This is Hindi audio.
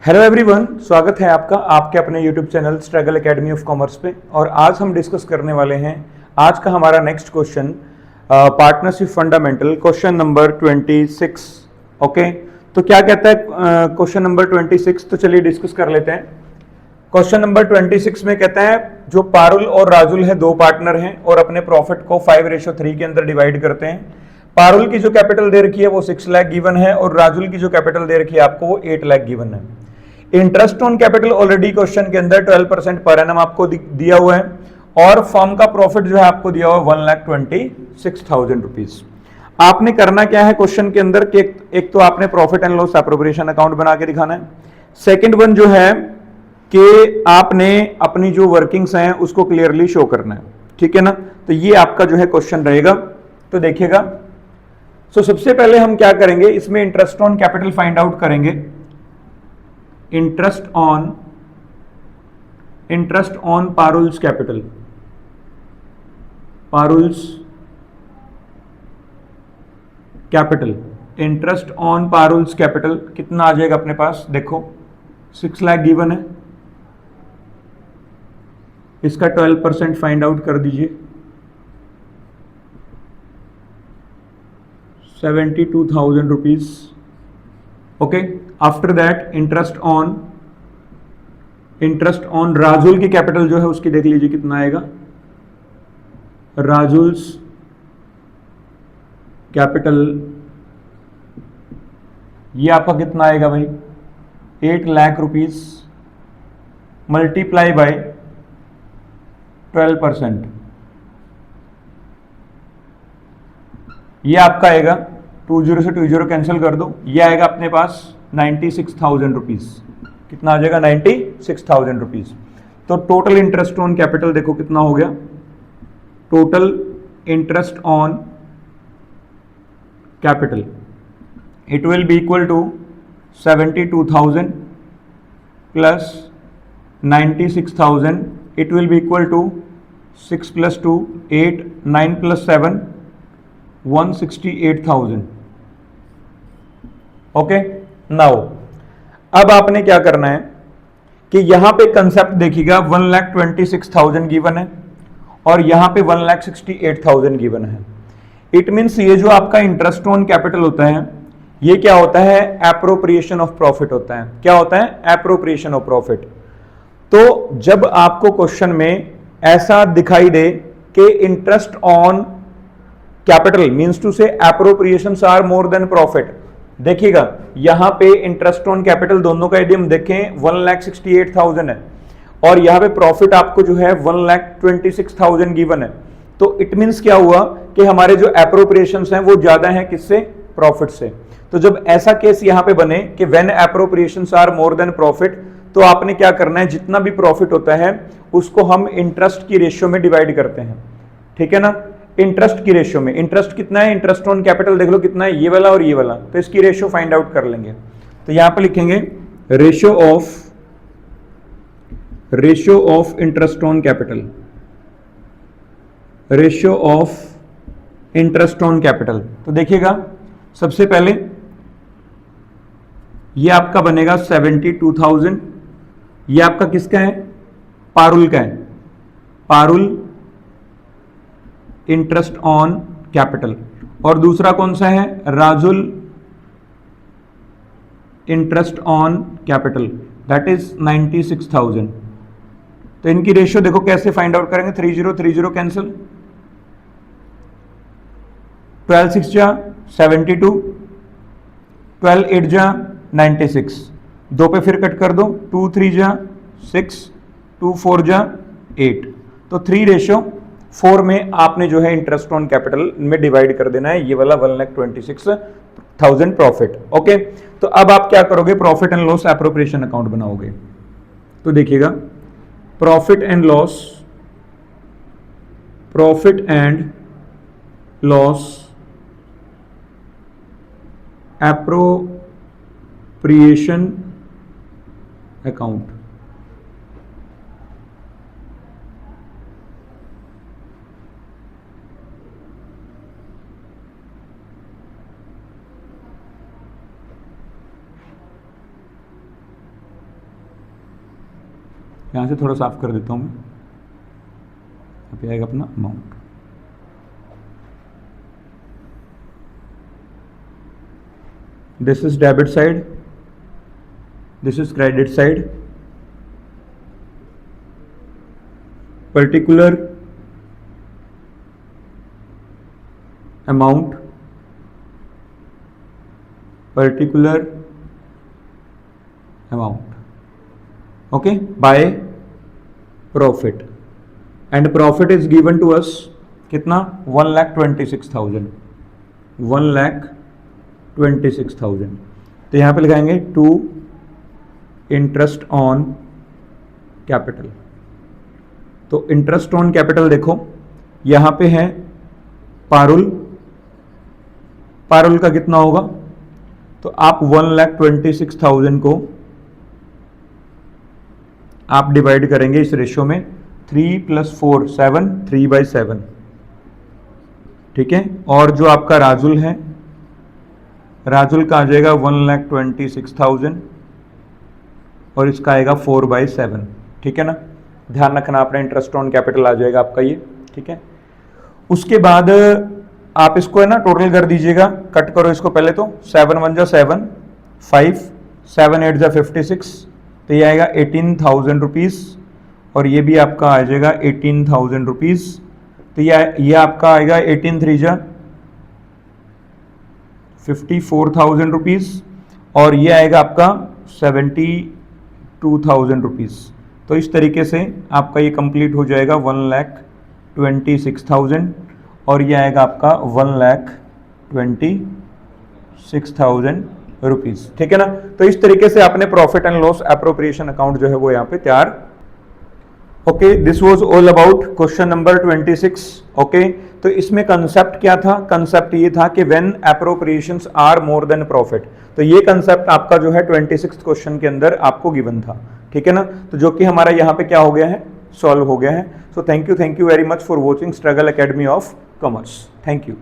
हेलो एवरीवन, स्वागत है आपका आपके अपने YouTube channel struggle academy of commerce पे। और आज हम डिस्कस करने वाले हैं आज का हमारा next question, partnership fundamental, question number 26। Okay, तो क्या कहता है क्वेश्चन नंबर 26? तो चलिए डिस्कस कर लेते हैं। क्वेश्चन नंबर 26 में कहता है जो पारुल और राजुल है, दो पार्टनर हैं और अपने प्रॉफिट को 5:3 के अंदर डिवाइड करते हैं। पारुल की जो कैपिटल दे रखी है वो 6 लाख गिवन है और राजुल की जो कैपिटल दे रखी है आपको वो 8 लाख गिवन है। Interest on capital already question के अंदर 12% पर एनम आपको दिया हुआ है और फर्म का प्रॉफिट जो है आपको दिया हुआ है 1,26,000 रुपीज। आपने करना क्या है क्वेश्चन के अंदर कि एक तो आपने profit and loss appropriation account बना के दिखाना है। सेकंड वन जो है कि आपने अपनी जो वर्किंग्स हैं उसको क्लियरली शो करना है। ठीक है ना, तो ये आपका जो है क्वेश्चन रहेगा। तो देखिएगा, सबसे पहले हम क्या करेंगे, इसमें interest on capital find out करेंगे। Interest on Parul's capital, interest on Parul's capital कितना आ जाएगा अपने पास? देखो 6 लाख गिवन है, इसका 12% फाइंड आउट कर दीजिए, 72,000 rupees. Okay, after that interest on Rajul की कैपिटल जो है उसकी देख लीजिए कितना आएगा। राजुल्स कैपिटल ये आपका कितना आएगा भाई? 8 लाख रुपीज मल्टीप्लाई बाय 12%, ये आपका आएगा 20 से 20 कैंसिल कर दो, ये आएगा अपने पास 96,000 रुपीज। कितना आ जाएगा? 96,000 रुपीज। तो टोटल इंटरेस्ट ऑन कैपिटल देखो कितना हो गया। Total interest on capital it will be equal to 72,000 plus 96,000, it will be equal to 6 + 2 8, 9 + 7 168,000। Okay, now अब आपने क्या करना है कि यहां पे कंसेप्ट देखिएगा, 1,26,000 गिवन है और यहां पे 1,68,000 गिवन है। इट मींस ये जो आपका इंटरेस्ट ऑन कैपिटल होता है ये क्या होता है? एप्रोप्रिएशन ऑफ प्रॉफिट होता है। क्या होता है? Appropriation of profit. तो जब आपको क्वेश्चन में ऐसा दिखाई दे कि interest on capital means to से appropriations are more than profit, देखिएगा यहां पे इंटरेस्ट ऑन कैपिटल दोनों का यदि हम देखें 1,68,000 है और यहां पे प्रॉफिट आपको जो है 1,26,000 गिवन है। तो इट मींस क्या हुआ कि हमारे जो एप्रोप्रिएशंस हैं वो ज्यादा हैं किससे? प्रॉफिट से। तो जब ऐसा केस यहां पे बने कि when appropriations are more than profit, तो आपने क्या करना है, जितना भी प्रॉफिट होता है उसको हम इंटरेस्ट की रेशियो में डिवाइड करते हैं। ठीक है ना, इंटरेस्ट की रेशियो में। इंटरेस्ट कितना है? इंटरेस्ट ऑन कैपिटल देख लो कितना है, ये वाला और ये वाला, तो इसकी रेशियो फाइंड आउट कर लेंगे। तो यहां पे लिखेंगे ratio of interest on capital, ratio of interest on capital. तो देखिएगा सबसे पहले ये आपका बनेगा 72,000, ये आपका किसका है? पारुल का है। Parul interest on capital. और दूसरा कौन सा है? Rajul interest on capital, that is 96,000। तो इनकी रेशियो देखो कैसे फाइंड आउट करेंगे, 30 कैंसिल, 12 6 जा 72, 12 8 जा 96, 2 पे फिर कट कर दो, 2 3 जा 6, 2 4 जा 8। तो 3:4 में आपने जो है इंटरेस्ट ऑन कैपिटल में डिवाइड कर देना है ये वाला 1,26,000 प्रॉफिट। ओके, तो अब आप क्या करोगे? Profit and loss appropriation account बनाओगे। तो देखिएगा profit and loss appropriation account. यहाँ से थोड़ा साफ कर देता हूँ मैं, यहाँ पे आएगा अपना amount. This is debit side, this is credit side. Particular amount, particular amount, okay, by profit, and profit is given to us कितना 1,26,000, 1,26,000। तो यहाँ पे लगाएंगे टू इंटरेस्ट ऑन कैपिटल। तो इंटरेस्ट ऑन कैपिटल देखो यहाँ पे है पारुल, पारुल का कितना होगा, तो आप 1,26,000 को आप डिवाइड करेंगे इस रेशियो में 3 + 4 7, 3/7, ठीक है। और जो आपका राजुल है, राजुल का आ जाएगा 1,26,000 और इसका आएगा 4/7, ठीक है ना। ध्यान रखना आपने, इंटरेस्ट ऑन कैपिटल आ जाएगा आपका ये, ठीक है। उसके बाद आप इसको है ना टोटल कर दीजिएगा, कट करो इसको पहले तो 7 × 1 = 7, 5, 7 × 8 = 56, तो ये आएगा 18,000 रुपीज़, और ये भी आपका आ जाएगा 18,000 रुपीज़। तो ये आपका आएगा 18 × 3 = 54,000 रुपीज़, और ये आएगा आपका 72,000 रुपीज़। तो इस तरीके से आपका ये कंप्लीट हो जाएगा 1,26,000, और ये आएगा आपका 1,26,000 रुपीज़, ठीक है ना। तो इस तरीके से आपने profit and loss appropriation account जो है वो यहाँ पे तैयार। Okay, this was all about question number 26। Okay, तो इसमें कंसेप्ट क्या था, कंसेप्ट ये था कि when appropriations are more than profit. तो ये कंसेप्ट आपका जो है 26 क्वेश्चन के अंदर आपको गिवन था, ठीक है ना। तो जो कि हमारा यहाँ पे क्या हो गया है, सॉल्व हो गया है। So thank you very much for watching struggle academy of commerce. Thank you.